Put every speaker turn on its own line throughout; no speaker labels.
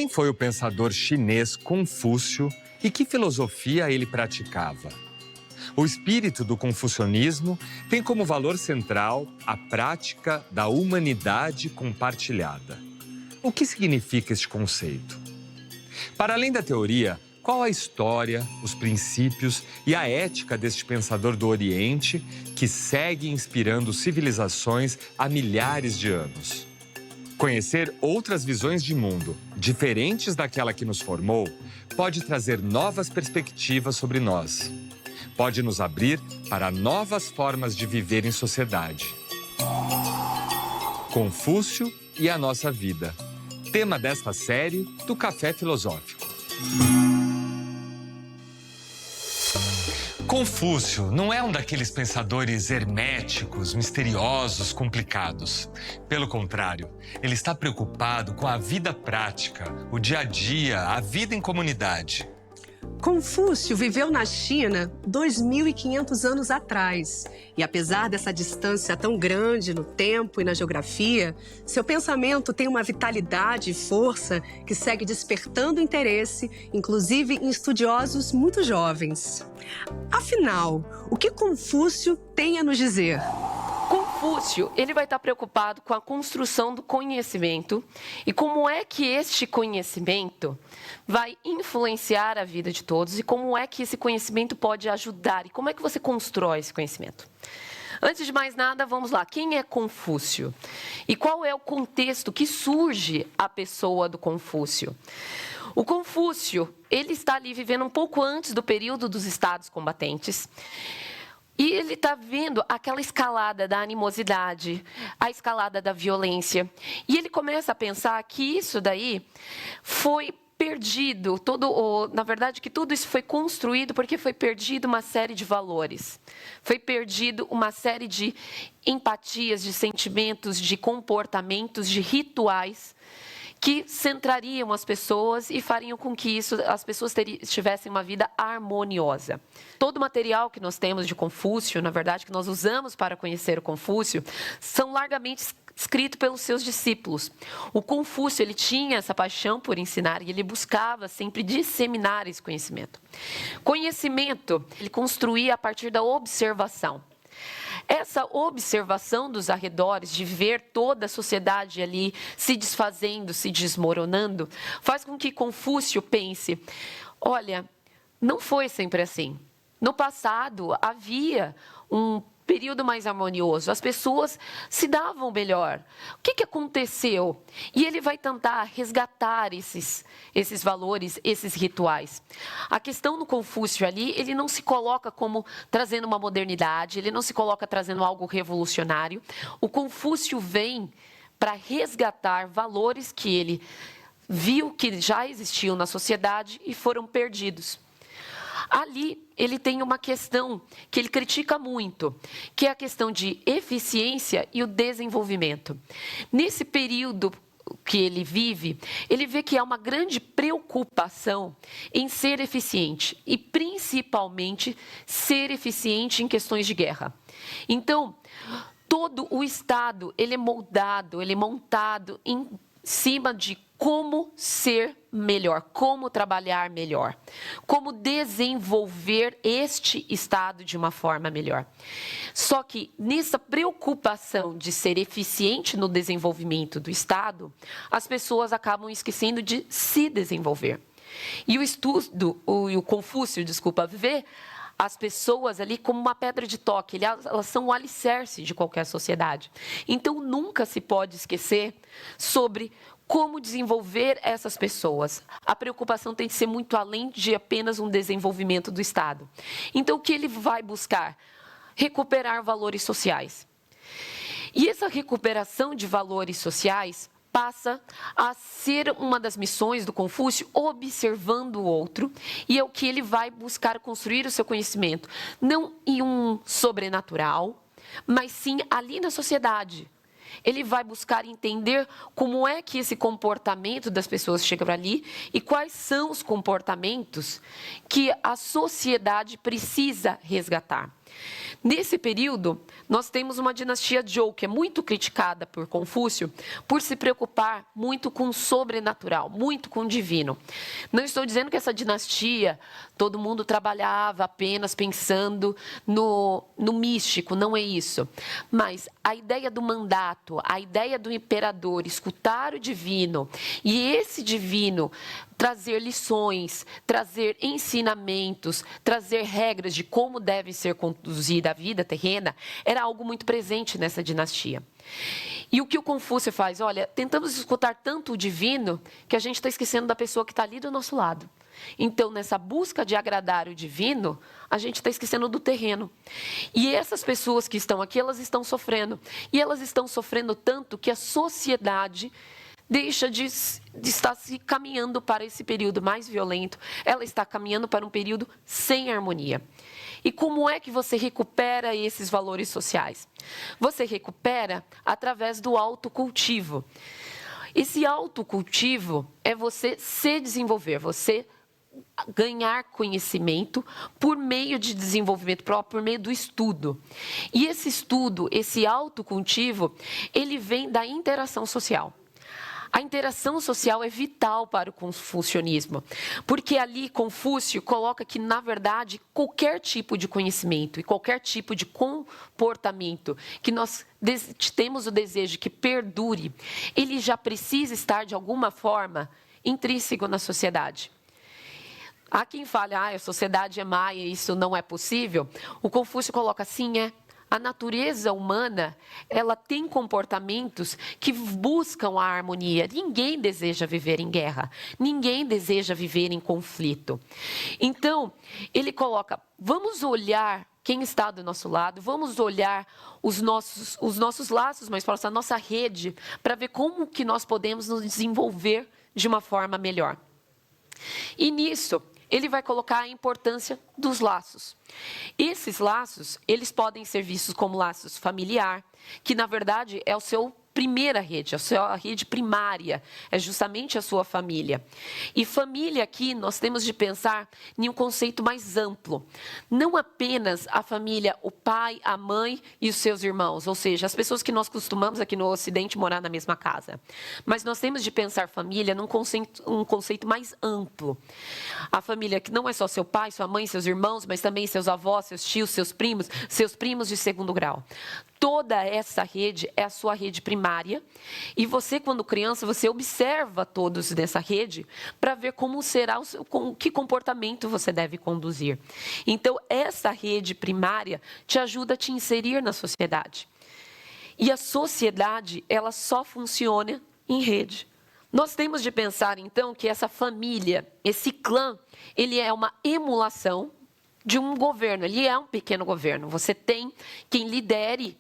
Quem foi o pensador chinês Confúcio e que filosofia ele praticava? O espírito do confucionismo tem como valor central a prática da humanidade compartilhada. O que significa este conceito? Para além da teoria, qual a história, os princípios e a ética deste pensador do Oriente que segue inspirando civilizações há milhares de anos? Conhecer outras visões de mundo, diferentes daquela que nos formou, pode trazer novas perspectivas sobre nós. Pode nos abrir para novas formas de viver em sociedade. Confúcio e a nossa vida. Tema desta série do Café Filosófico. Confúcio não é um daqueles pensadores herméticos, misteriosos, complicados. Pelo contrário, ele está preocupado com a vida prática, o dia a dia, a vida em comunidade.
Confúcio viveu na China 2.500 anos atrás. E apesar dessa distância tão grande no tempo e na geografia, seu pensamento tem uma vitalidade e força que segue despertando interesse, inclusive em estudiosos muito jovens. Afinal, o que Confúcio tem a nos dizer?
Confúcio, ele vai estar preocupado com a construção do conhecimento e como é que este conhecimento vai influenciar a vida de todos e como é que esse conhecimento pode ajudar e como é que você constrói esse conhecimento. Antes de mais nada, vamos lá. Quem é Confúcio? E qual é o contexto que surge a pessoa do Confúcio? O Confúcio, ele está ali vivendo um pouco antes do período dos estados combatentes. E ele está vendo aquela escalada da animosidade, a escalada da violência. E ele começa a pensar que isso daí foi perdido, na verdade, que tudo isso foi construído porque foi perdido uma série de valores. Foi perdido uma série de empatias, de sentimentos, de comportamentos, de rituais que centrariam as pessoas e fariam com que as pessoas tivessem uma vida harmoniosa. Todo o material que nós temos de Confúcio, na verdade, que nós usamos para conhecer o Confúcio, são largamente escritos pelos seus discípulos. O Confúcio, ele tinha essa paixão por ensinar e ele buscava sempre disseminar esse conhecimento. Conhecimento, ele construía a partir da observação. Essa observação dos arredores, de ver toda a sociedade ali se desfazendo, se desmoronando, faz com que Confúcio pense, olha, não foi sempre assim. No passado, havia um período mais harmonioso, as pessoas se davam melhor. O que aconteceu? E ele vai tentar resgatar esses valores, esses rituais. A questão do Confúcio ali, ele não se coloca como trazendo uma modernidade, ele não se coloca trazendo algo revolucionário. O Confúcio vem para resgatar valores que ele viu que já existiam na sociedade e foram perdidos. Ali, ele tem uma questão que ele critica muito, que é a questão de eficiência e o desenvolvimento. Nesse período que ele vive, ele vê que há uma grande preocupação em ser eficiente e, principalmente, ser eficiente em questões de guerra. Então, todo o Estado, ele é moldado, ele é montado em cima de como ser melhor, como trabalhar melhor, como desenvolver este Estado de uma forma melhor. Só que nessa preocupação de ser eficiente no desenvolvimento do Estado, as pessoas acabam esquecendo de se desenvolver. E o Confúcio, vê as pessoas ali como uma pedra de toque, elas são o alicerce de qualquer sociedade. Então, nunca se pode esquecer sobre como desenvolver essas pessoas. A preocupação tem que ser muito além de apenas um desenvolvimento do Estado. Então, o que ele vai buscar? Recuperar valores sociais. E essa recuperação de valores sociais passa a ser uma das missões do Confúcio, observando o outro, e é o que ele vai buscar construir o seu conhecimento, não em um sobrenatural, mas sim ali na sociedade. Ele vai buscar entender como é que esse comportamento das pessoas chega ali e quais são os comportamentos que a sociedade precisa resgatar. Nesse período, nós temos uma dinastia Zhou, que é muito criticada por Confúcio, por se preocupar muito com o sobrenatural, muito com o divino. Não estou dizendo que essa dinastia, todo mundo trabalhava apenas pensando no místico, não é isso. Mas a ideia do mandato, a ideia do imperador escutar o divino e esse divino trazer lições, trazer ensinamentos, trazer regras de como deve ser conduzida a vida terrena, era algo muito presente nessa dinastia. E o que o Confúcio faz? Olha, tentamos escutar tanto o divino que a gente está esquecendo da pessoa que está ali do nosso lado. Então, nessa busca de agradar o divino, a gente está esquecendo do terreno. E essas pessoas que estão aqui, elas estão sofrendo. E elas estão sofrendo tanto que a sociedade deixa de estar se caminhando para esse período mais violento, ela está caminhando para um período sem harmonia. E como é que você recupera esses valores sociais? Você recupera através do autocultivo. Esse autocultivo é você se desenvolver, você ganhar conhecimento por meio de desenvolvimento próprio, por meio do estudo. E esse estudo, esse autocultivo, ele vem da interação social. A interação social é vital para o confucionismo, porque ali Confúcio coloca que, na verdade, qualquer tipo de conhecimento e qualquer tipo de comportamento que nós temos o desejo que perdure, ele já precisa estar, de alguma forma, intrínseco na sociedade. Há quem fale, a sociedade é má e isso não é possível. O Confúcio coloca assim, a natureza humana, ela tem comportamentos que buscam a harmonia. Ninguém deseja viver em guerra. Ninguém deseja viver em conflito. Então, ele coloca, vamos olhar quem está do nosso lado, vamos olhar os nossos laços mais próximos, a nossa rede, para ver como que nós podemos nos desenvolver de uma forma melhor. E nisso, ele vai colocar a importância dos laços. Esses laços, eles podem ser vistos como laços familiar, que na verdade é o seu primeira rede, a sua rede primária, é justamente a sua família. E família aqui nós temos de pensar em um conceito mais amplo. Não apenas a família, o pai, a mãe e os seus irmãos, ou seja, as pessoas que nós costumamos aqui no Ocidente morar na mesma casa. Mas nós temos de pensar família num conceito mais amplo. A família que não é só seu pai, sua mãe, seus irmãos, mas também seus avós, seus tios, seus primos de segundo grau. Toda essa rede é a sua rede primária e você, quando criança, você observa todos nessa rede para ver como será, que comportamento você deve conduzir. Então, essa rede primária te ajuda a te inserir na sociedade. E a sociedade, ela só funciona em rede. Nós temos de pensar, então, que essa família, esse clã, ele é uma emulação de um governo, ele é um pequeno governo. Você tem quem lidere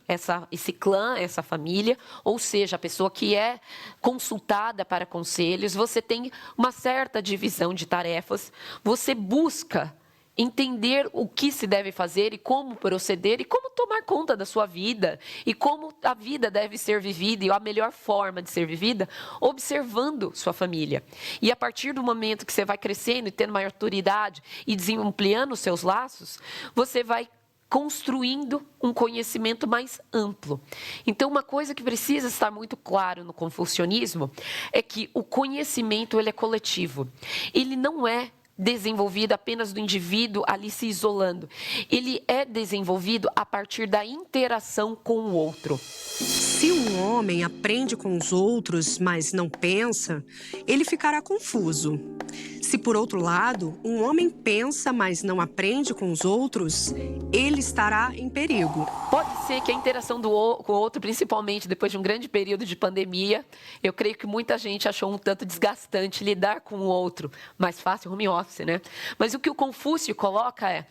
esse clã, essa família, ou seja, a pessoa que é consultada para conselhos, você tem uma certa divisão de tarefas, você busca entender o que se deve fazer e como proceder e como tomar conta da sua vida e como a vida deve ser vivida e a melhor forma de ser vivida, observando sua família. E a partir do momento que você vai crescendo e tendo maior autoridade e ampliando os seus laços, você vai construindo um conhecimento mais amplo. Então, uma coisa que precisa estar muito claro no confucionismo é que o conhecimento ele é coletivo. Ele não é desenvolvido apenas do indivíduo ali se isolando. Ele é desenvolvido a partir da interação com o outro.
Se um homem aprende com os outros, mas não pensa, ele ficará confuso. Se, por outro lado, um homem pensa, mas não aprende com os outros, ele estará em perigo.
Pode ser que a interação com o outro, principalmente depois de um grande período de pandemia, eu creio que muita gente achou um tanto desgastante lidar com o outro. Mais fácil, home office, né? Mas o que o Confúcio coloca é,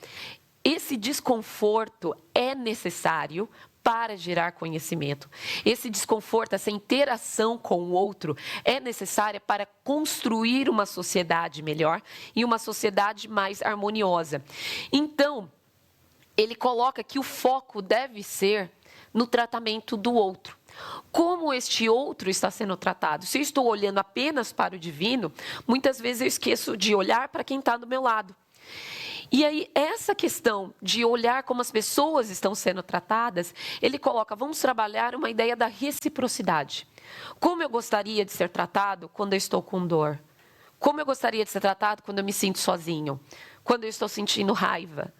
esse desconforto é necessário para gerar conhecimento. Esse desconforto, essa interação com o outro é necessária para construir uma sociedade melhor e uma sociedade mais harmoniosa. Então, ele coloca que o foco deve ser no tratamento do outro. Como este outro está sendo tratado? Se eu estou olhando apenas para o divino, muitas vezes eu esqueço de olhar para quem está do meu lado. E aí, essa questão de olhar como as pessoas estão sendo tratadas, ele coloca, vamos trabalhar uma ideia da reciprocidade. Como eu gostaria de ser tratado quando eu estou com dor? Como eu gostaria de ser tratado quando eu me sinto sozinho? Quando eu estou sentindo raiva?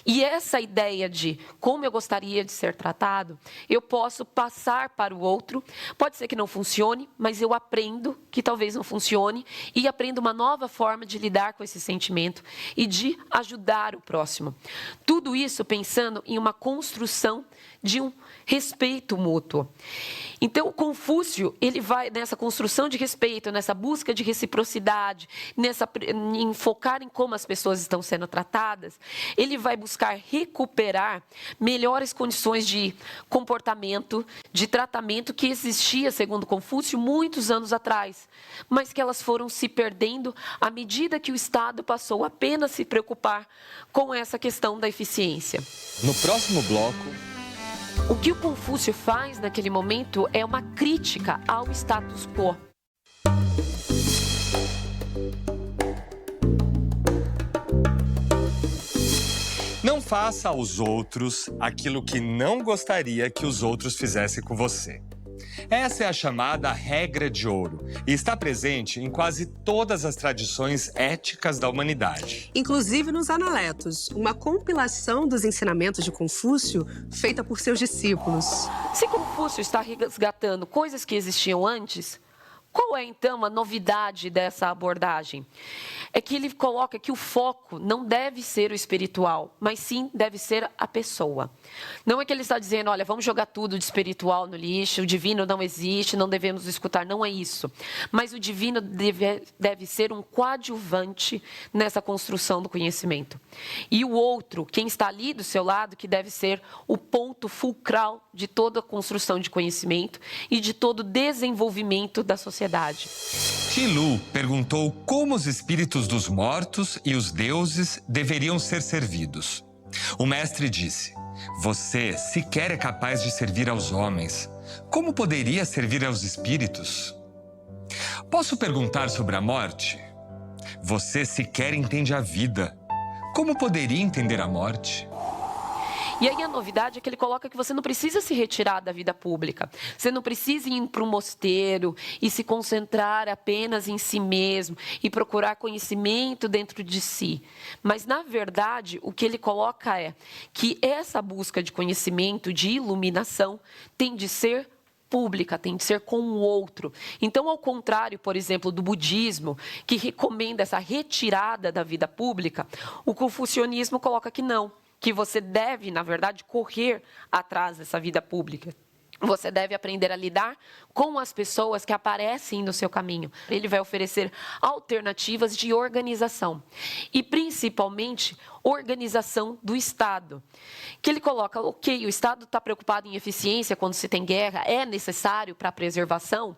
E essa ideia de como eu gostaria de ser tratado, eu posso passar para o outro. Pode ser que não funcione, mas eu aprendo que talvez não funcione e aprendo uma nova forma de lidar com esse sentimento e de ajudar o próximo. Tudo isso pensando em uma construção de um respeito mútuo. Então, Confúcio, ele vai nessa construção de respeito, nessa busca de reciprocidade, em focar em como as pessoas estão sendo tratadas, ele vai buscar recuperar melhores condições de comportamento, de tratamento que existia, segundo Confúcio, muitos anos atrás, mas que elas foram se perdendo à medida que o Estado passou apenas a se preocupar com essa questão da eficiência.
No próximo bloco,
o que o Confúcio faz naquele momento é uma crítica ao status quo.
não faça aos outros aquilo que não gostaria que os outros fizessem com você. Essa é a chamada regra de ouro e está presente em quase todas as tradições éticas da humanidade.
Inclusive nos Analetos, uma compilação dos ensinamentos de Confúcio feita por seus discípulos.
Se Confúcio está resgatando coisas que existiam antes, qual é, então, a novidade dessa abordagem? É que ele coloca que o foco não deve ser o espiritual, mas sim deve ser a pessoa. Não é que ele está dizendo, olha, vamos jogar tudo de espiritual no lixo, o divino não existe, não devemos escutar, não é isso. Mas o divino deve ser um coadjuvante nessa construção do conhecimento. E o outro, quem está ali do seu lado, que deve ser o ponto fulcral de toda a construção de conhecimento e de todo o desenvolvimento da sociedade.
Qilu perguntou como os espíritos dos mortos e os deuses deveriam ser servidos. O mestre disse: você sequer é capaz de servir aos homens. Como poderia servir aos espíritos? Posso perguntar sobre a morte? Você sequer entende a vida. Como poderia entender a morte?
E aí a novidade é que ele coloca que você não precisa se retirar da vida pública. Você não precisa ir para um mosteiro e se concentrar apenas em si mesmo e procurar conhecimento dentro de si. Mas, na verdade, o que ele coloca é que essa busca de conhecimento, de iluminação, tem de ser pública, tem de ser com o outro. Então, ao contrário, por exemplo, do budismo, que recomenda essa retirada da vida pública, o confucionismo coloca que não. Que você deve, na verdade, correr atrás dessa vida pública. Você deve aprender a lidar com as pessoas que aparecem no seu caminho. Ele vai oferecer alternativas de organização e, principalmente, organização do Estado. Que ele coloca, ok, o Estado está preocupado em eficiência quando se tem guerra, é necessário para a preservação,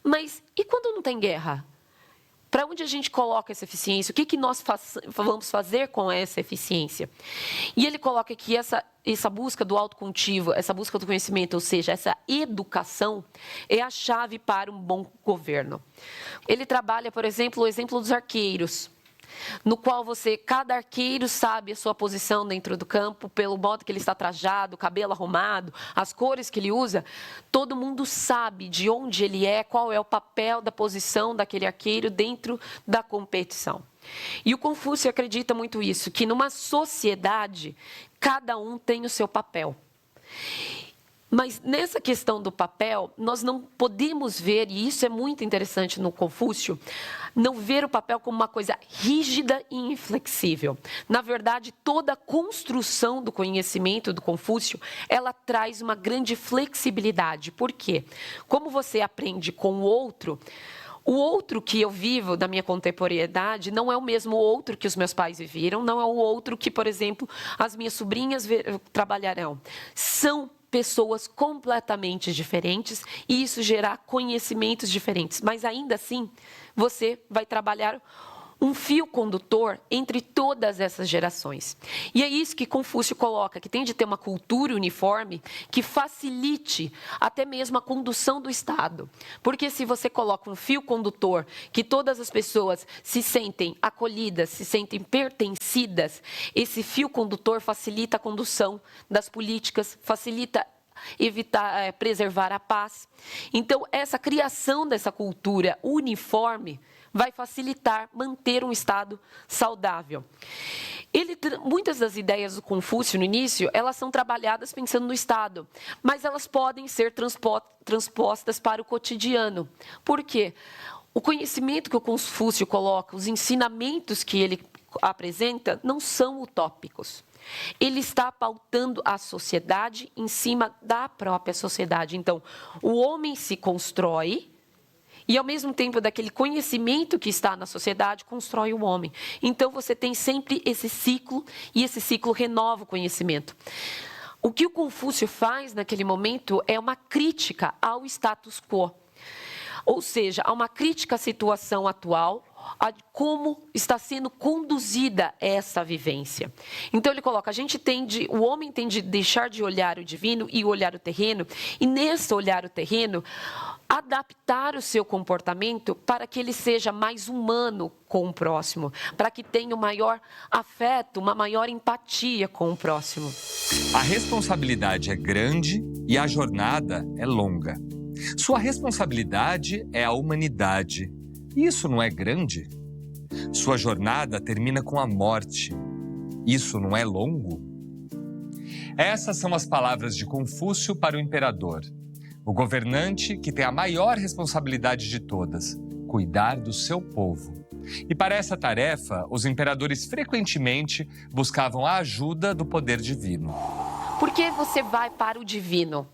mas e quando não tem guerra? Para onde a gente coloca essa eficiência? O que nós vamos fazer com essa eficiência? E ele coloca que essa busca do autocultivo, essa busca do conhecimento, ou seja, essa educação, é a chave para um bom governo. Ele trabalha, por exemplo, o exemplo dos arqueiros, no qual cada arqueiro sabe a sua posição dentro do campo, pelo modo que ele está trajado, o cabelo arrumado, as cores que ele usa. Todo mundo sabe de onde ele é, qual é o papel da posição daquele arqueiro dentro da competição. E o Confúcio acredita muito isso, que numa sociedade, cada um tem o seu papel. Mas nessa questão do papel, nós não podemos ver, e isso é muito interessante no Confúcio, não ver o papel como uma coisa rígida e inflexível. Na verdade, toda a construção do conhecimento do Confúcio, ela traz uma grande flexibilidade. Por quê? Como você aprende com o outro que eu vivo da minha contemporaneidade não é o mesmo outro que os meus pais viveram, não é o outro que, por exemplo, as minhas sobrinhas trabalharão. São pessoas completamente diferentes e isso gerar conhecimentos diferentes. Mas ainda assim, você vai trabalhar um fio condutor entre todas essas gerações. E é isso que Confúcio coloca, que tem de ter uma cultura uniforme que facilite até mesmo a condução do Estado. Porque se você coloca um fio condutor que todas as pessoas se sentem acolhidas, se sentem pertencidas, esse fio condutor facilita a condução das políticas, facilita evitar, preservar a paz. Então, essa criação dessa cultura uniforme vai facilitar manter um Estado saudável. Muitas das ideias do Confúcio, no início, elas são trabalhadas pensando no Estado, mas elas podem ser transpostas para o cotidiano. Por quê? O conhecimento que o Confúcio coloca, os ensinamentos que ele apresenta, não são utópicos. Ele está pautando a sociedade em cima da própria sociedade. Então, o homem se constrói e, ao mesmo tempo, daquele conhecimento que está na sociedade, constrói o homem. Então, você tem sempre esse ciclo, e esse ciclo renova o conhecimento. O que o Confúcio faz naquele momento é uma crítica ao status quo. Ou seja, há uma crítica à situação atual, a como está sendo conduzida essa vivência. Então ele coloca, o homem tem de deixar de olhar o divino e olhar o terreno, e nesse olhar o terreno, adaptar o seu comportamento para que ele seja mais humano com o próximo, para que tenha um maior afeto, uma maior empatia com o próximo.
A responsabilidade é grande e a jornada é longa. Sua responsabilidade é a humanidade. Isso não é grande? Sua jornada termina com a morte. Isso não é longo? Essas são as palavras de Confúcio para o imperador, o governante que tem a maior responsabilidade de todas, cuidar do seu povo. E para essa tarefa, os imperadores frequentemente buscavam a ajuda do poder divino.
Por que você vai para o divino?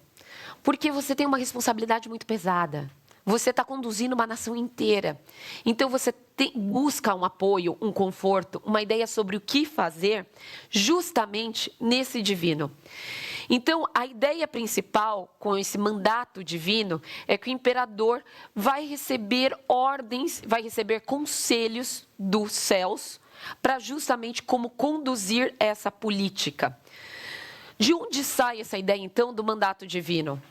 Porque você tem uma responsabilidade muito pesada. Você está conduzindo uma nação inteira. Então, você busca um apoio, um conforto, uma ideia sobre o que fazer justamente nesse divino. Então, a ideia principal com esse mandato divino é que o imperador vai receber ordens, vai receber conselhos dos céus para justamente como conduzir essa política. De onde sai essa ideia, então, do mandato divino?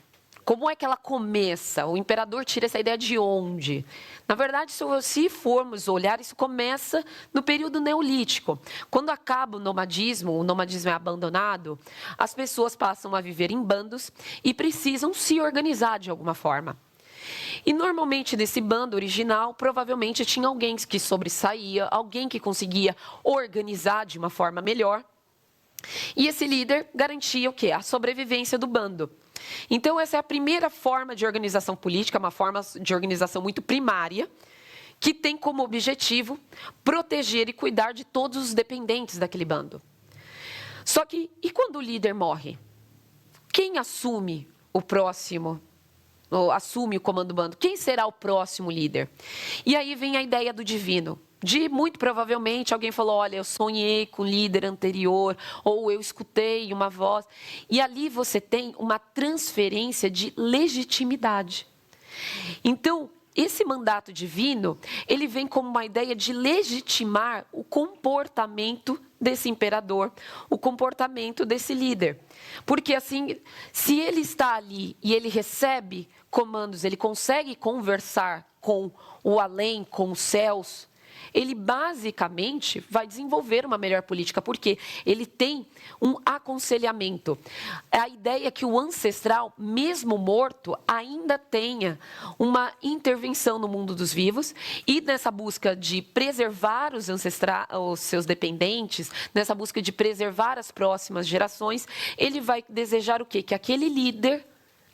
Como é que ela começa? O imperador tira essa ideia de onde? Na verdade, se formos olhar, isso começa no período neolítico. Quando acaba o nomadismo é abandonado, as pessoas passam a viver em bandos e precisam se organizar de alguma forma. E normalmente nesse bando original, provavelmente tinha alguém que sobressaía, alguém que conseguia organizar de uma forma melhor. E esse líder garantia o quê? A sobrevivência do bando. Então, essa é a primeira forma de organização política, uma forma de organização muito primária, que tem como objetivo proteger e cuidar de todos os dependentes daquele bando. Só que, e quando o líder morre? Quem assume o próximo, ou assume o comando do bando? Quem será o próximo líder? E aí vem a ideia do divino. Muito provavelmente alguém falou, olha, eu sonhei com o líder anterior, ou eu escutei uma voz. E ali você tem uma transferência de legitimidade. Então, esse mandato divino, ele vem como uma ideia de legitimar o comportamento desse imperador, o comportamento desse líder. Porque assim, se ele está ali e ele recebe comandos, ele consegue conversar com o além, com os céus, ele basicamente vai desenvolver uma melhor política, porque ele tem um aconselhamento. A ideia é que o ancestral, mesmo morto, ainda tenha uma intervenção no mundo dos vivos, e nessa busca de preservar os seus dependentes, nessa busca de preservar as próximas gerações, ele vai desejar o quê? Que aquele líder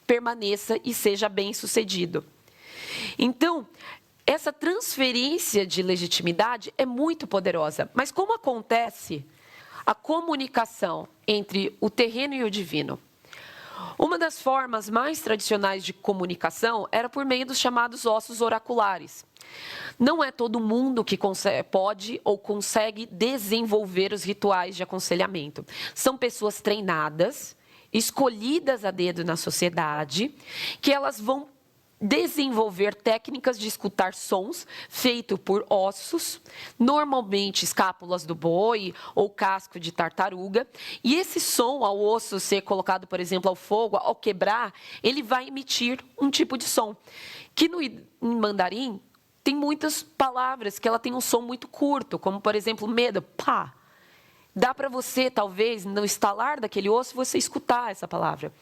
permaneça e seja bem-sucedido. Então, essa transferência de legitimidade é muito poderosa. Mas como acontece a comunicação entre o terreno e o divino? Uma das formas mais tradicionais de comunicação era por meio dos chamados ossos oraculares. Não é todo mundo que pode ou consegue desenvolver os rituais de aconselhamento. São pessoas treinadas, escolhidas a dedo na sociedade, que elas vão desenvolver técnicas de escutar sons feitos por ossos, normalmente escápulas do boi ou casco de tartaruga. E esse som, ao osso ser colocado, por exemplo, ao fogo, ao quebrar, ele vai emitir um tipo de som. Que em mandarim tem muitas palavras que ela tem um som muito curto, como, por exemplo, medo, pá. Dá para você, talvez, no estalar daquele osso, você escutar essa palavra.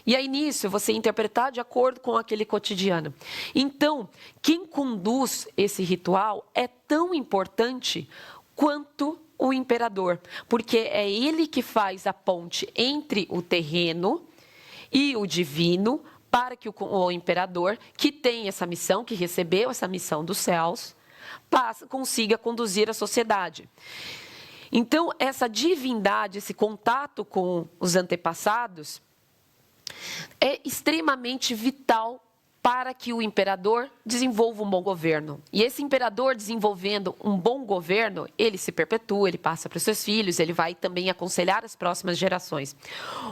E aí, nisso, você interpretar de acordo com aquele cotidiano. Então, quem conduz esse ritual é tão importante quanto o imperador, porque é ele que faz a ponte entre o terreno e o divino, para que o imperador, que tem essa missão, que recebeu essa missão dos céus, consiga conduzir a sociedade. Então, essa divindade, esse contato com os antepassados, é extremamente vital para que o imperador desenvolva um bom governo. E esse imperador desenvolvendo um bom governo, ele se perpetua, ele passa para os seus filhos, ele vai também aconselhar as próximas gerações.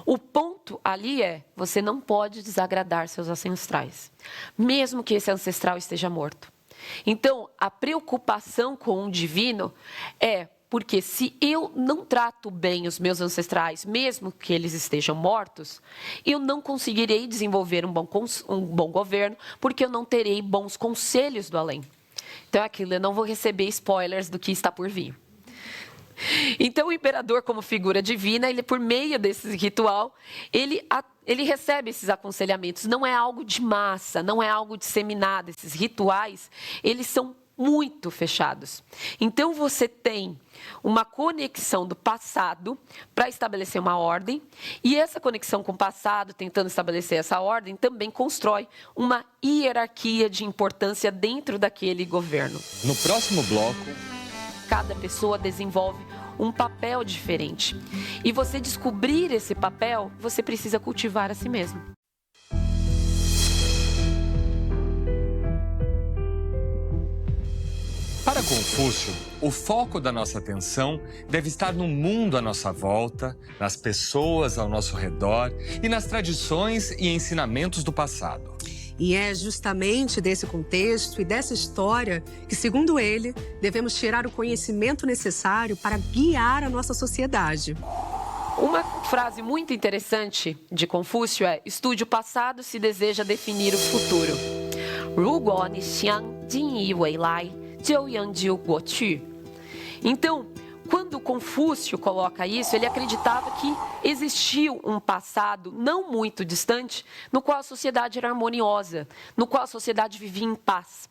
O ponto ali é, você não pode desagradar seus ancestrais, mesmo que esse ancestral esteja morto. Então, a preocupação com o divino é, porque se eu não trato bem os meus ancestrais, mesmo que eles estejam mortos, eu não conseguirei desenvolver um bom governo, porque eu não terei bons conselhos do além. Então é aquilo, eu não vou receber spoilers do que está por vir. Então o imperador, como figura divina, ele, por meio desse ritual, ele recebe esses aconselhamentos. Não é algo de massa, não é algo disseminado. Esses rituais, eles são muito fechados. Então, você tem uma conexão do passado para estabelecer uma ordem, e essa conexão com o passado, tentando estabelecer essa ordem, também constrói uma hierarquia de importância dentro daquele governo.
No próximo bloco,
cada pessoa desenvolve um papel diferente. E você descobrir esse papel, você precisa cultivar a si mesmo.
Para Confúcio, o foco da nossa atenção deve estar no mundo à nossa volta, nas pessoas ao nosso redor e nas tradições e ensinamentos do passado.
E é justamente desse contexto e dessa história que, segundo ele, devemos tirar o conhecimento necessário para guiar a nossa sociedade.
Uma frase muito interessante de Confúcio é: estude o passado se deseja definir o futuro. 如果你想定义未来，就研究过去. Então, quando Confúcio coloca isso, ele acreditava que existiu um passado não muito distante, no qual a sociedade era harmoniosa, no qual a sociedade vivia em paz.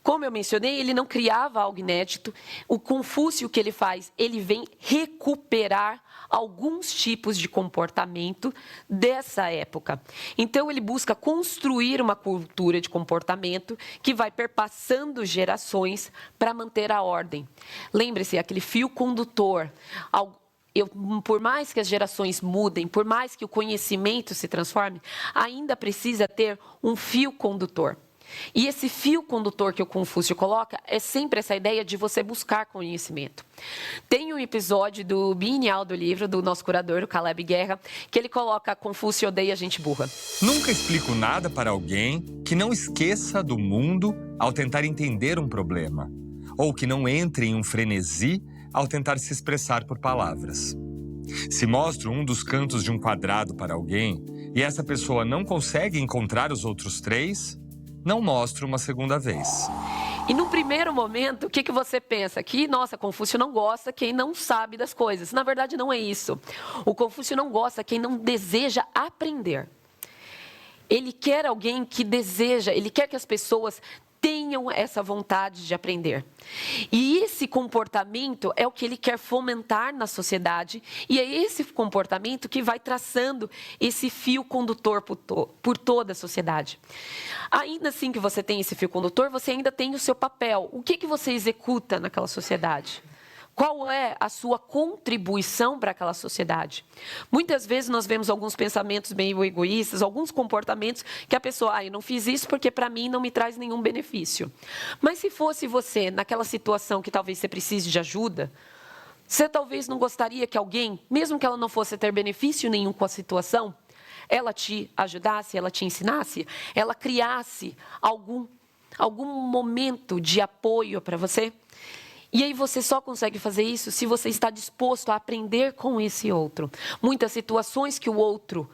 Como eu mencionei, ele não criava algo inédito. O Confúcio, o que ele faz? Ele vem recuperar alguns tipos de comportamento dessa época. Então, ele busca construir uma cultura de comportamento que vai perpassando gerações para manter a ordem. Lembre-se, aquele fio condutor. Por mais que as gerações mudem, por mais que o conhecimento se transforme, ainda precisa ter um fio condutor. E esse fio condutor que o Confúcio coloca é sempre essa ideia de você buscar conhecimento. Tem um episódio do bienal do livro, do nosso curador, o Caleb Guerra, que ele coloca: Confúcio odeia gente burra.
Nunca explico nada para alguém que não esqueça do mundo ao tentar entender um problema, ou que não entre em um frenesi ao tentar se expressar por palavras. Se mostro um dos cantos de um quadrado para alguém e essa pessoa não consegue encontrar os outros 3, não mostro uma segunda vez.
E no primeiro momento, o que você pensa? Que, nossa, Confúcio não gosta quem não sabe das coisas. Na verdade, não é isso. O Confúcio não gosta quem não deseja aprender. Ele quer alguém que deseja, ele quer que as pessoas tenham essa vontade de aprender. E esse comportamento é o que ele quer fomentar na sociedade, e é esse comportamento que vai traçando esse fio condutor por toda a sociedade. Ainda assim que você tem esse fio condutor, você ainda tem o seu papel. O que você executa naquela sociedade? Qual é a sua contribuição para aquela sociedade? Muitas vezes nós vemos alguns pensamentos meio egoístas, alguns comportamentos que a pessoa, eu não fiz isso porque para mim não me traz nenhum benefício. Mas se fosse você naquela situação que talvez você precise de ajuda, você talvez não gostaria que alguém, mesmo que ela não fosse ter benefício nenhum com a situação, ela te ajudasse, ela te ensinasse, ela criasse algum momento de apoio para você. E aí você só consegue fazer isso se você está disposto a aprender com esse outro. Muitas situações que o outro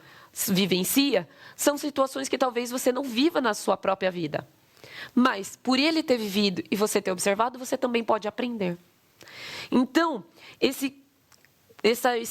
vivencia são situações que talvez você não viva na sua própria vida. Mas, por ele ter vivido e você ter observado, você também pode aprender. Então, esse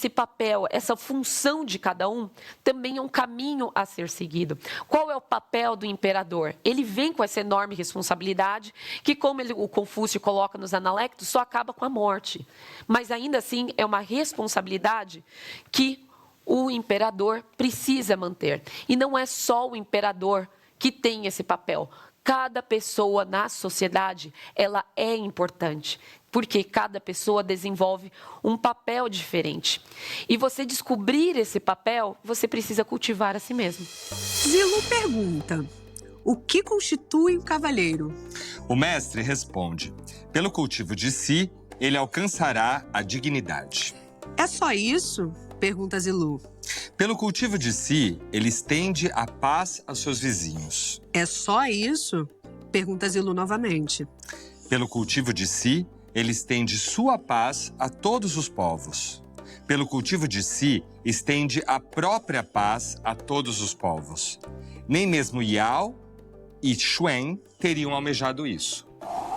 papel, essa função de cada um, também é um caminho a ser seguido. Qual é o papel do imperador? Ele vem com essa enorme responsabilidade, que como o Confúcio coloca nos Analectos, só acaba com a morte. Mas ainda assim, é uma responsabilidade que o imperador precisa manter. E não é só o imperador que tem esse papel. Cada pessoa na sociedade, ela é importante, porque cada pessoa desenvolve um papel diferente. E você descobrir esse papel, você precisa cultivar a si mesmo.
Zilu pergunta: o que constitui um cavalheiro?
O mestre responde: pelo cultivo de si, ele alcançará a dignidade.
É só isso? Pergunta Zilu.
Pelo cultivo de si, ele estende a paz aos seus vizinhos.
É só isso? Pergunta Zilu novamente.
Pelo cultivo de si, ele estende sua paz a todos os povos. Pelo cultivo de si, estende a própria paz a todos os povos. Nem mesmo Yao e Xuan teriam almejado isso.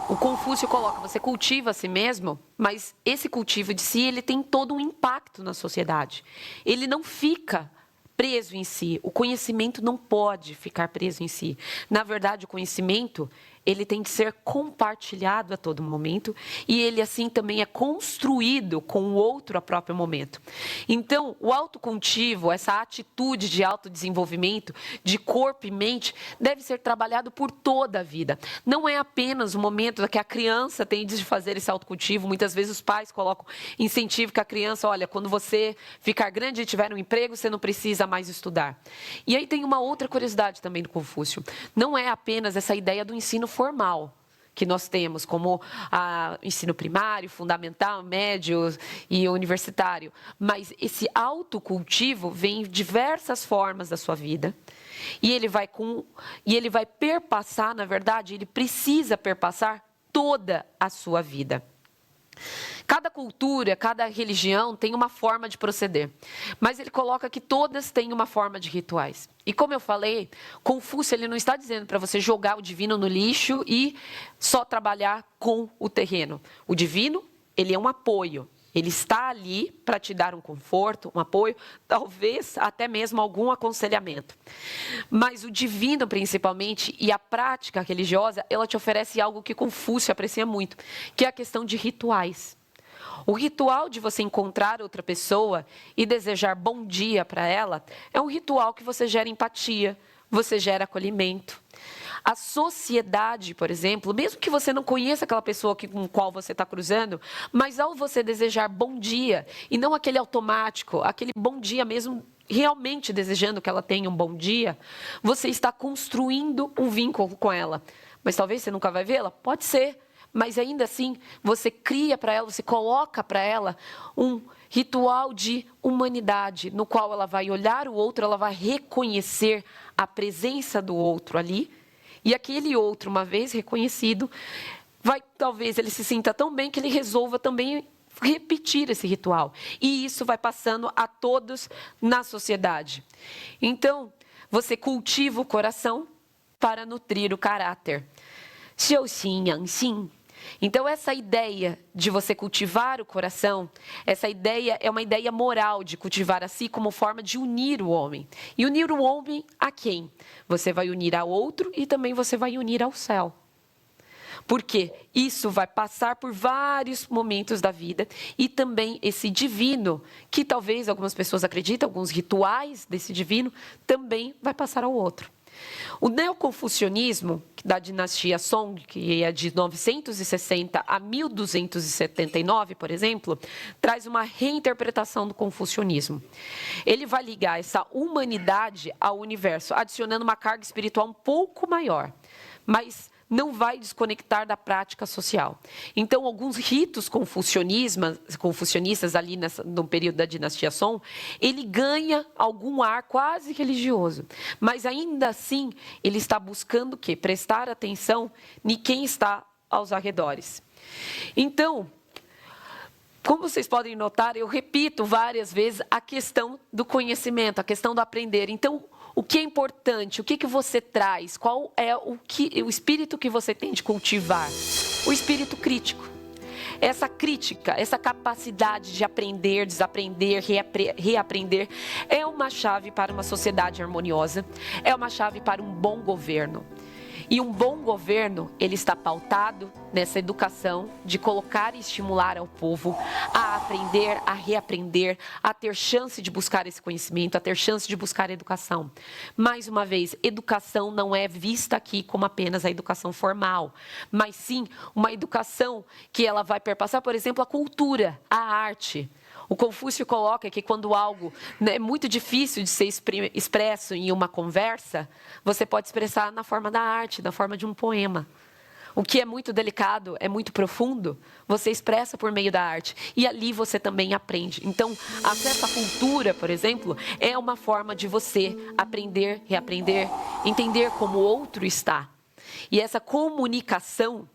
O Confúcio coloca, você cultiva a si mesmo, mas esse cultivo de si, ele tem todo um impacto na sociedade. Ele não fica preso em si. O conhecimento não pode ficar preso em si. Na verdade, o conhecimento, ele tem que ser compartilhado a todo momento e ele, assim, também é construído com o outro a próprio momento. Então, o autocultivo, essa atitude de autodesenvolvimento, de corpo e mente, deve ser trabalhado por toda a vida. Não é apenas o momento que a criança tem de fazer esse autocultivo. Muitas vezes os pais colocam incentivo que a criança, olha, quando você ficar grande e tiver um emprego, você não precisa mais estudar. E aí tem uma outra curiosidade também do Confúcio. Não é apenas essa ideia do ensino formal que nós temos, como ensino primário, fundamental, médio e universitário. Mas esse autocultivo vem em diversas formas da sua vida. E ele vai perpassar, na verdade, ele precisa perpassar toda a sua vida. Cada cultura, cada religião tem uma forma de proceder, mas ele coloca que todas têm uma forma de rituais. E como eu falei, Confúcio ele não está dizendo para você jogar o divino no lixo e só trabalhar com o terreno. O divino, ele é um apoio. Ele está ali para te dar um conforto, um apoio, talvez até mesmo algum aconselhamento. Mas o divino, principalmente, e a prática religiosa, ela te oferece algo que Confúcio aprecia muito, que é a questão de rituais. O ritual de você encontrar outra pessoa e desejar bom dia para ela é um ritual que você gera empatia, você gera acolhimento. A sociedade, por exemplo, mesmo que você não conheça aquela pessoa com a qual você está cruzando, mas ao você desejar bom dia, e não aquele automático, aquele bom dia mesmo, realmente desejando que ela tenha um bom dia, você está construindo um vínculo com ela. Mas talvez você nunca vai vê-la? Pode ser. Mas ainda assim, você cria para ela, você coloca para ela um ritual de humanidade, no qual ela vai olhar o outro, ela vai reconhecer a presença do outro ali. E aquele outro, uma vez reconhecido, talvez ele se sinta tão bem que ele resolva também repetir esse ritual. E isso vai passando a todos na sociedade. Então, você cultiva o coração para nutrir o caráter. 修行养性. Então, essa ideia de você cultivar o coração, essa ideia é uma ideia moral de cultivar a si como forma de unir o homem. E unir o homem a quem? Você vai unir ao outro e também você vai unir ao céu. Porque isso vai passar por vários momentos da vida e também esse divino, que talvez algumas pessoas acreditam, alguns rituais desse divino, também vai passar ao outro. O neoconfucionismo, da dinastia Song, que é de 960 a 1279, por exemplo, traz uma reinterpretação do confucionismo. Ele vai ligar essa humanidade ao universo, adicionando uma carga espiritual um pouco maior, mas não vai desconectar da prática social. Então, alguns ritos confucionistas ali no período da dinastia Song, ele ganha algum ar quase religioso. Mas, ainda assim, ele está buscando o quê? Prestar atenção em quem está aos arredores. Então, como vocês podem notar, eu repito várias vezes a questão do conhecimento, a questão do aprender. Então, o que é importante? O que você traz? Qual é o espírito que você tem de cultivar? O espírito crítico. Essa crítica, essa capacidade de aprender, desaprender, reaprender, é uma chave para uma sociedade harmoniosa, é uma chave para um bom governo. E um bom governo, ele está pautado nessa educação de colocar e estimular ao povo a aprender, a reaprender, a ter chance de buscar esse conhecimento, a ter chance de buscar educação. Mais uma vez, educação não é vista aqui como apenas a educação formal, mas sim uma educação que ela vai perpassar, por exemplo, a cultura, a arte. O Confúcio coloca que quando algo é muito difícil de ser expresso em uma conversa, você pode expressar na forma da arte, na forma de um poema. O que é muito delicado, é muito profundo, você expressa por meio da arte. E ali você também aprende. Então, acesso à cultura, por exemplo, é uma forma de você aprender, reaprender, entender como o outro está. E essa comunicação,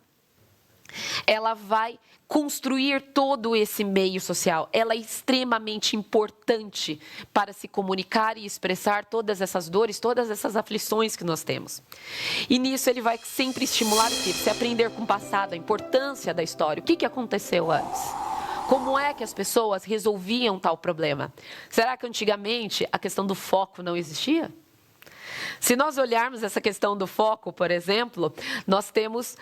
ela vai construir todo esse meio social. Ela é extremamente importante para se comunicar e expressar todas essas dores, todas essas aflições que nós temos. E nisso ele vai sempre estimular o quê? Você aprender com o passado, a importância da história. O que aconteceu antes? Como é que as pessoas resolviam tal problema? Será que antigamente a questão do foco não existia? Se nós olharmos essa questão do foco, por exemplo, nós temos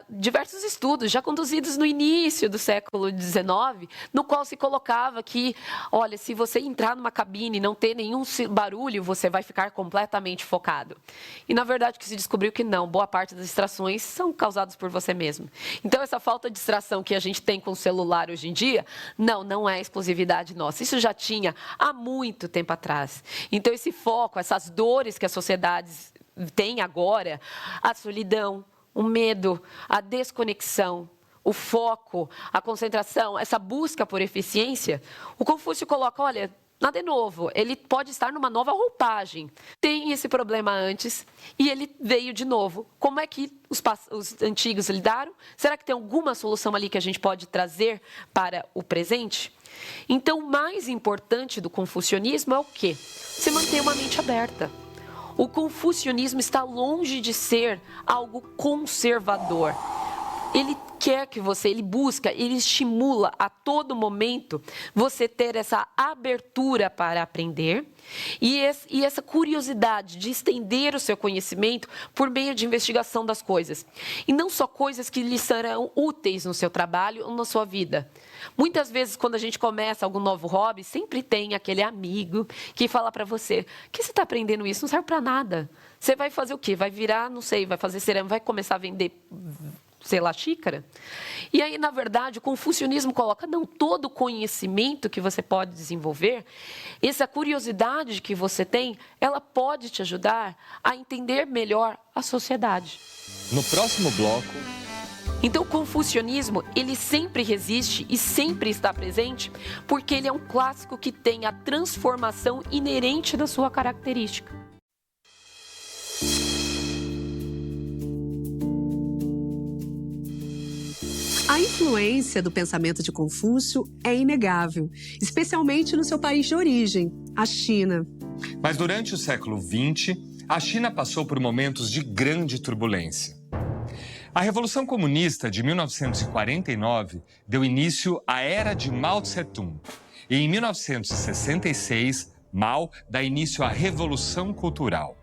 diversos estudos já conduzidos no início do século XIX, no qual se colocava que, olha, se você entrar numa cabine e não ter nenhum barulho, você vai ficar completamente focado. E, na verdade, que se descobriu que não, boa parte das distrações são causadas por você mesmo. Então, essa falta de distração que a gente tem com o celular hoje em dia, não é exclusividade nossa. Isso já tinha há muito tempo atrás. Então, esse foco, essas dores que as sociedades têm agora, a solidão, o medo, a desconexão, o foco, a concentração, essa busca por eficiência, o Confúcio coloca, olha, nada é novo, ele pode estar numa nova roupagem. Tem esse problema antes e ele veio de novo. Como é que os antigos lidaram? Será que tem alguma solução ali que a gente pode trazer para o presente? Então, o mais importante do confucionismo é o quê? Você manter uma mente aberta. O confucionismo está longe de ser algo conservador. Ele quer que ele busca, ele estimula a todo momento você ter essa abertura para aprender e essa curiosidade de estender o seu conhecimento por meio de investigação das coisas. E não só coisas que lhe serão úteis no seu trabalho ou na sua vida. Muitas vezes, quando a gente começa algum novo hobby, sempre tem aquele amigo que fala para você, que você está aprendendo isso? Não serve para nada. Você vai fazer o quê? Vai virar, não sei, vai fazer cerâmica, vai começar a vender, sei lá, xícara? E aí, na verdade, o confucionismo coloca, não, todo conhecimento que você pode desenvolver, essa curiosidade que você tem, ela pode te ajudar a entender melhor a sociedade.
No próximo bloco...
Então, o confucionismo, ele sempre resiste e sempre está presente porque ele é um clássico que tem a transformação inerente da sua característica.
A influência do pensamento de Confúcio é inegável, especialmente no seu país de origem, a China.
Mas durante o século XX, a China passou por momentos de grande turbulência. A Revolução Comunista de 1949 deu início à era de Mao Tse-tung. E em 1966, Mao dá início à Revolução Cultural.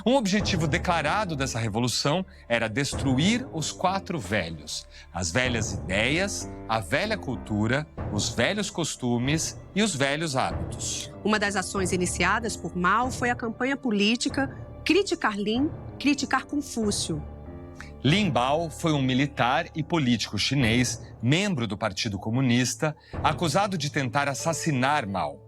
Um objetivo declarado dessa revolução era destruir os 4 velhos: as velhas ideias, a velha cultura, os velhos costumes e os velhos hábitos.
Uma das ações iniciadas por Mao foi a campanha política Criticar Lin, Criticar Confúcio.
Lin Biao foi um militar e político chinês, membro do Partido Comunista, acusado de tentar assassinar Mao.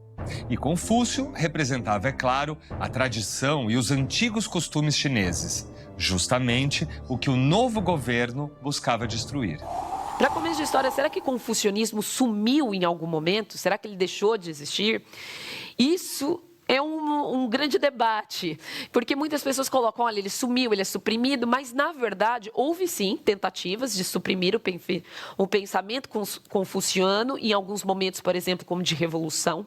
E Confúcio representava, é claro, a tradição e os antigos costumes chineses, justamente o que o novo governo buscava destruir.
Para começo de história, será que o confucionismo sumiu em algum momento? Será que ele deixou de existir? Isso é um grande debate, porque muitas pessoas colocam, olha, ele sumiu, ele é suprimido, mas, na verdade, houve, sim, tentativas de suprimir o pensamento confuciano, em alguns momentos, por exemplo, como de revolução.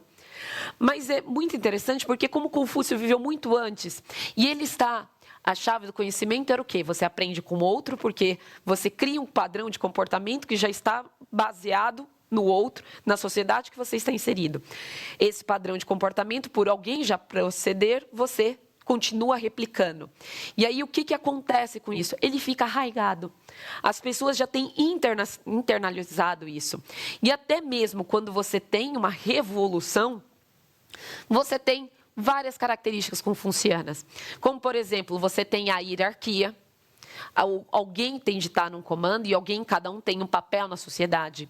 Mas é muito interessante, porque como Confúcio viveu muito antes, e ele está... A chave do conhecimento era o quê? Você aprende com o outro, porque você cria um padrão de comportamento que já está baseado no outro, na sociedade que você está inserido. Esse padrão de comportamento, por alguém já proceder, você continua replicando. E aí, o que acontece com isso? Ele fica arraigado. As pessoas já têm internalizado isso. E até mesmo quando você tem uma revolução, você tem várias características confucianas. Como, por exemplo, você tem a hierarquia. Alguém tem de estar num comando e cada um tem um papel na sociedade.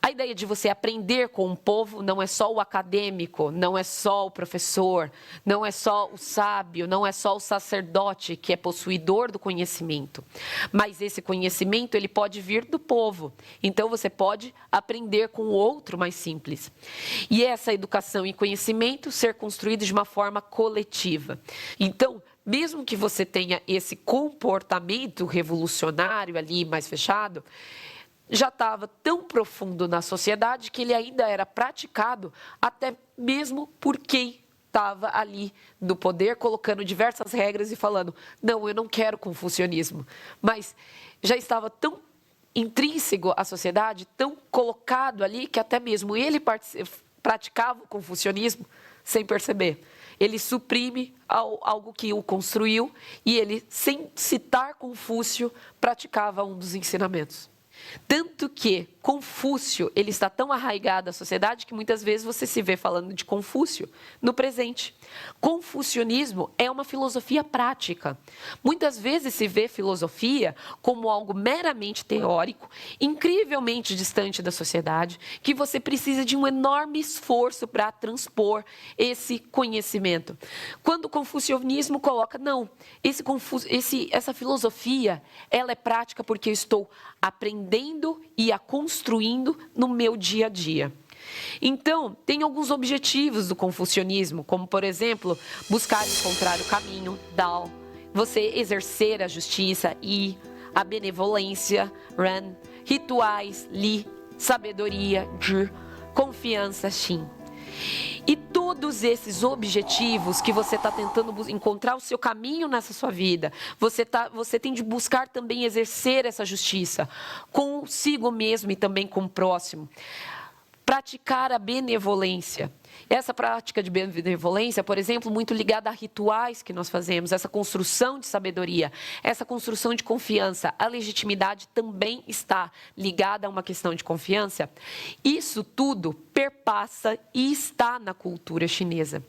A ideia de você aprender com o povo não é só o acadêmico, não é só o professor, não é só o sábio, não é só o sacerdote que é possuidor do conhecimento. Mas esse conhecimento, ele pode vir do povo. Então, você pode aprender com o outro mais simples. E essa educação e conhecimento ser construídos de uma forma coletiva. Então, mesmo que você tenha esse comportamento revolucionário ali, mais fechado, já estava tão profundo na sociedade que ele ainda era praticado até mesmo por quem estava ali do poder, colocando diversas regras e falando, não, eu não quero confucionismo. Mas já estava tão intrínseco à sociedade, tão colocado ali, que até mesmo ele praticava o confucionismo sem perceber. Ele suprime algo que o construiu e ele, sem citar Confúcio, praticava um dos ensinamentos. Tanto que Confúcio, ele está tão arraigado à sociedade que muitas vezes você se vê falando de Confúcio no presente. Confucionismo é uma filosofia prática. Muitas vezes se vê filosofia como algo meramente teórico, incrivelmente distante da sociedade, que você precisa de um enorme esforço para transpor esse conhecimento. Quando o confucionismo coloca, não, essa filosofia, ela é prática porque eu estou aprendendo e a construindo no meu dia a dia. Então, tem alguns objetivos do confucionismo, como, por exemplo, buscar encontrar o caminho, Dao, você exercer a justiça, Yi, a benevolência, Ren, rituais, Li, sabedoria, Zhi, confiança, Xin. E todos esses objetivos que você está tentando encontrar o seu caminho nessa sua vida, você tem de buscar também exercer essa justiça consigo mesmo e também com o próximo. Praticar a benevolência. Essa prática de benevolência, por exemplo, muito ligada a rituais que nós fazemos, essa construção de sabedoria, essa construção de confiança, a legitimidade também está ligada a uma questão de confiança. Isso tudo perpassa e está na cultura chinesa.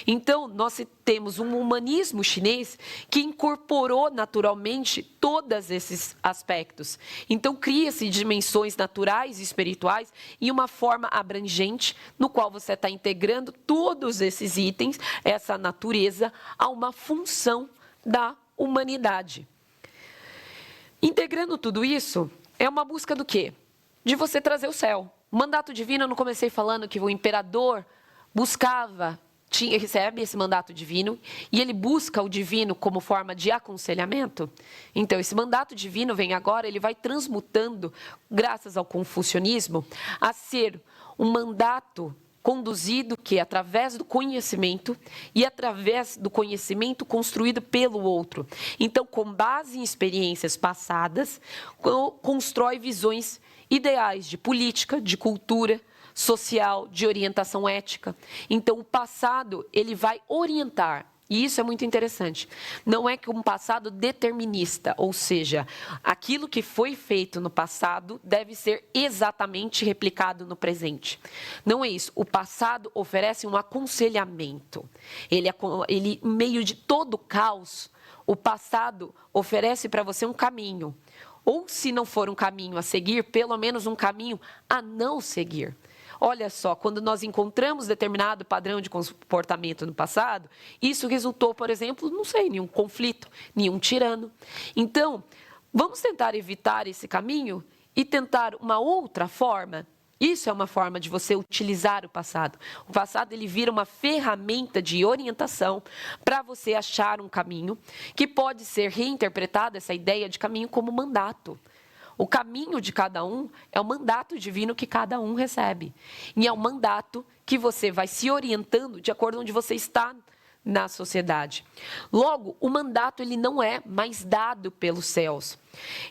Então, nós temos um humanismo chinês que incorporou naturalmente todos esses aspectos. Então, cria-se dimensões naturais e espirituais em uma forma abrangente, no qual você está integrando todos esses itens, essa natureza, a uma função da humanidade. Integrando tudo isso, é uma busca do quê? De você trazer o céu. O mandato divino, eu não comecei falando que o imperador recebe esse mandato divino e ele busca o divino como forma de aconselhamento. Então, esse mandato divino vem agora, ele vai transmutando, graças ao confucionismo, a ser um mandato conduzido através do conhecimento e através do conhecimento construído pelo outro. Então, com base em experiências passadas, constrói visões ideais de política, de cultura, social, de orientação ética. Então, o passado, ele vai orientar. E isso é muito interessante. Não é que um passado determinista, ou seja, aquilo que foi feito no passado deve ser exatamente replicado no presente. Não é isso. O passado oferece um aconselhamento. Ele, em meio de todo o caos, o passado oferece para você um caminho. Ou, se não for um caminho a seguir, pelo menos um caminho a não seguir. olha só, quando nós encontramos determinado padrão de comportamento no passado, isso resultou, por exemplo, não sei, nenhum conflito, nenhum tirano. Então, vamos tentar evitar esse caminho e tentar uma outra forma. Isso é uma forma de você utilizar o passado. O passado ele vira uma ferramenta de orientação para você achar um caminho que pode ser reinterpretado, essa ideia de caminho, como mandato. O caminho de cada um é o mandato divino que cada um recebe. E é um mandato que você vai se orientando de acordo com onde você está na sociedade. Logo, o mandato ele não é mais dado pelos céus.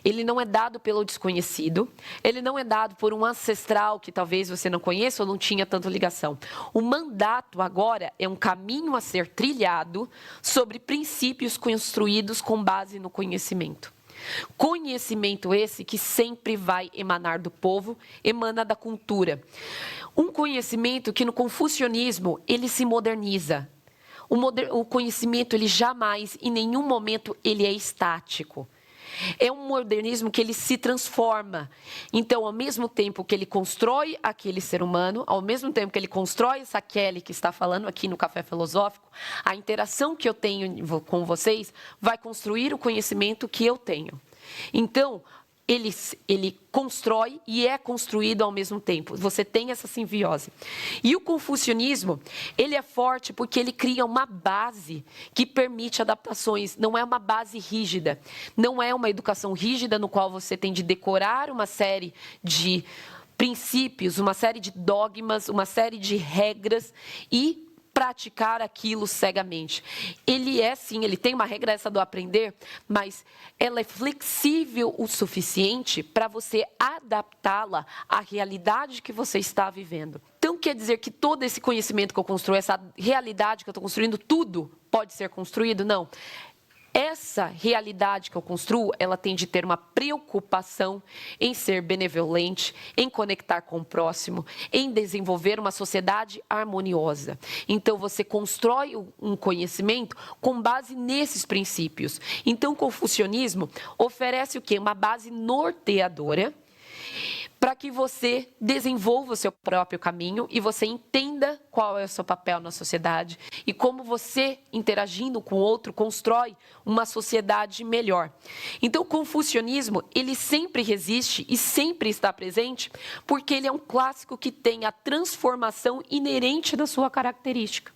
Ele não é dado pelo desconhecido. Ele não é dado por um ancestral que talvez você não conheça ou não tinha tanta ligação. O mandato agora é um caminho a ser trilhado sobre princípios construídos com base no conhecimento. Conhecimento esse que sempre vai emanar do povo, emana da cultura. Um conhecimento que no confucionismo ele se moderniza. O conhecimento, ele jamais, em nenhum momento, ele é estático. É um modernismo que ele se transforma. Então, ao mesmo tempo que ele constrói aquele ser humano, ao mesmo tempo que ele constrói essa Kelly que está falando aqui no Café Filosófico, a interação que eu tenho com vocês vai construir o conhecimento que eu tenho. Então, ele constrói e é construído ao mesmo tempo. Você tem essa simbiose. E o confucionismo, ele é forte porque ele cria uma base que permite adaptações. Não é uma base rígida. Não é uma educação rígida no qual você tem de decorar uma série de princípios, uma série de dogmas, uma série de regras e praticar aquilo cegamente. Ele é, sim, ele tem uma regra essa do aprender, mas ela é flexível o suficiente para você adaptá-la à realidade que você está vivendo. Então, quer dizer que todo esse conhecimento que eu construo, essa realidade que eu estou construindo, tudo pode ser construído? Não. Essa realidade que eu construo, ela tem de ter uma preocupação em ser benevolente, em conectar com o próximo, em desenvolver uma sociedade harmoniosa. Então, você constrói um conhecimento com base nesses princípios. Então, o confucionismo oferece o quê? Uma base norteadora para que você desenvolva o seu próprio caminho e você entenda qual é o seu papel na sociedade e como você, interagindo com o outro, constrói uma sociedade melhor. Então, o confucionismo, ele sempre resiste e sempre está presente porque ele é um clássico que tem a transformação inerente da sua característica.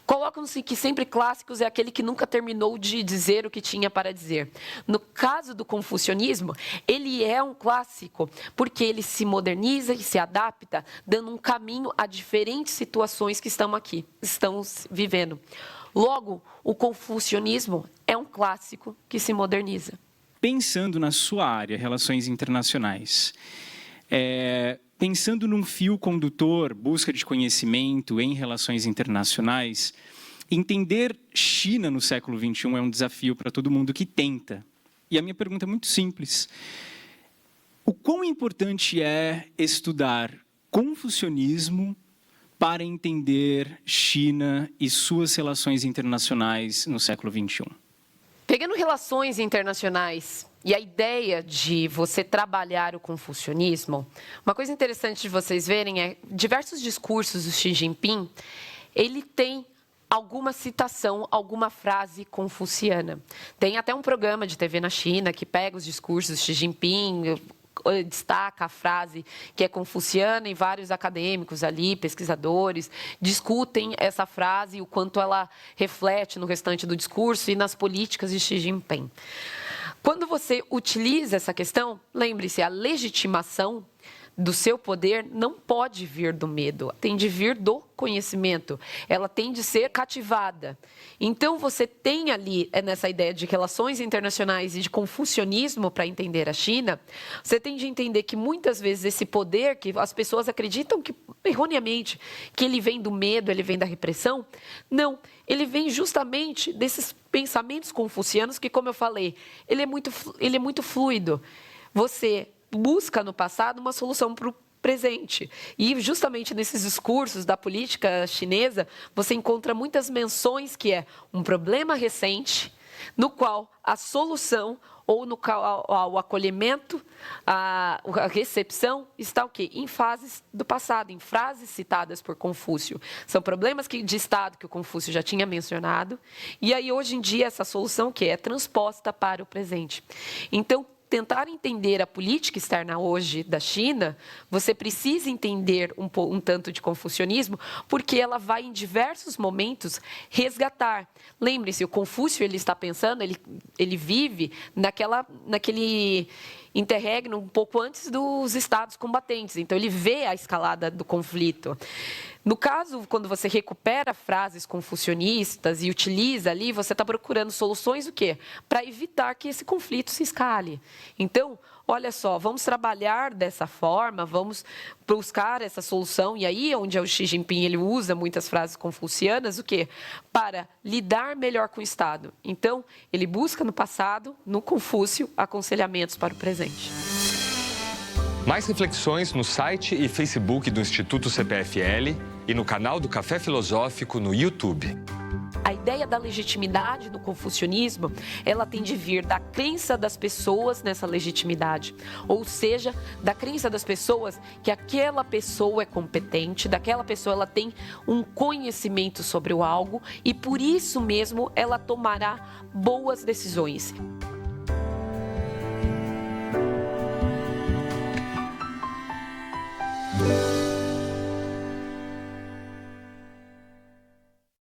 Colocam-se que sempre clássicos é aquele que nunca terminou de dizer o que tinha para dizer. No caso do confucionismo, ele é um clássico porque ele se moderniza e se adapta, dando um caminho a diferentes situações que estão vivendo. Logo, o confucionismo é um clássico que se moderniza.
Pensando na sua área, relações internacionais, pensando num fio condutor, busca de conhecimento em relações internacionais, entender China no século XXI é um desafio para todo mundo que tenta. E a minha pergunta é muito simples. O quão importante é estudar confucionismo para entender China e suas relações internacionais no século XXI?
Pegando relações internacionais e a ideia de você trabalhar o confucionismo, uma coisa interessante de vocês verem é diversos discursos do Xi Jinping, ele tem alguma citação, alguma frase confuciana. Tem até um programa de TV na China que pega os discursos do Xi Jinping, destaca a frase que é confuciana e vários acadêmicos ali, pesquisadores, discutem essa frase e o quanto ela reflete no restante do discurso e nas políticas de Xi Jinping. Quando você utiliza essa questão, lembre-se, a legitimação do seu poder não pode vir do medo, tem de vir do conhecimento, ela tem de ser cativada. Então, você tem ali, nessa ideia de relações internacionais e de confucionismo para entender a China, você tem de entender que muitas vezes esse poder, que as pessoas acreditam que, erroneamente, que ele vem do medo, ele vem da repressão, não, ele vem justamente desses pensamentos confucianos que, como eu falei, ele é muito fluido. Você busca no passado uma solução para o presente. E justamente nesses discursos da política chinesa, você encontra muitas menções que é um problema recente no qual a solução ou no qual o acolhimento, a recepção está o quê? Em fases do passado, em frases citadas por Confúcio. São problemas de Estado que o Confúcio já tinha mencionado, e aí hoje em dia essa solução que é transposta para o presente. Então, tentar entender a política externa hoje da China, você precisa entender um tanto de confucionismo, porque ela vai em diversos momentos resgatar. Lembre-se, o Confúcio ele está pensando, ele vive naquele interregno um pouco antes dos estados combatentes, então ele vê a escalada do conflito. No caso, quando você recupera frases confucionistas e utiliza ali, você está procurando soluções o quê? Para evitar que esse conflito se escale. Então, olha só, vamos trabalhar dessa forma, vamos buscar essa solução. E aí, onde é o Xi Jinping, ele usa muitas frases confucianas, o quê? Para lidar melhor com o Estado. Então, ele busca no passado, no Confúcio, aconselhamentos para o presente.
Mais reflexões no site e Facebook do Instituto CPFL e no canal do Café Filosófico no YouTube.
A ideia da legitimidade do confucionismo, ela tem de vir da crença das pessoas nessa legitimidade. Ou seja, da crença das pessoas que aquela pessoa é competente, daquela pessoa ela tem um conhecimento sobre o algo e por isso mesmo ela tomará boas decisões.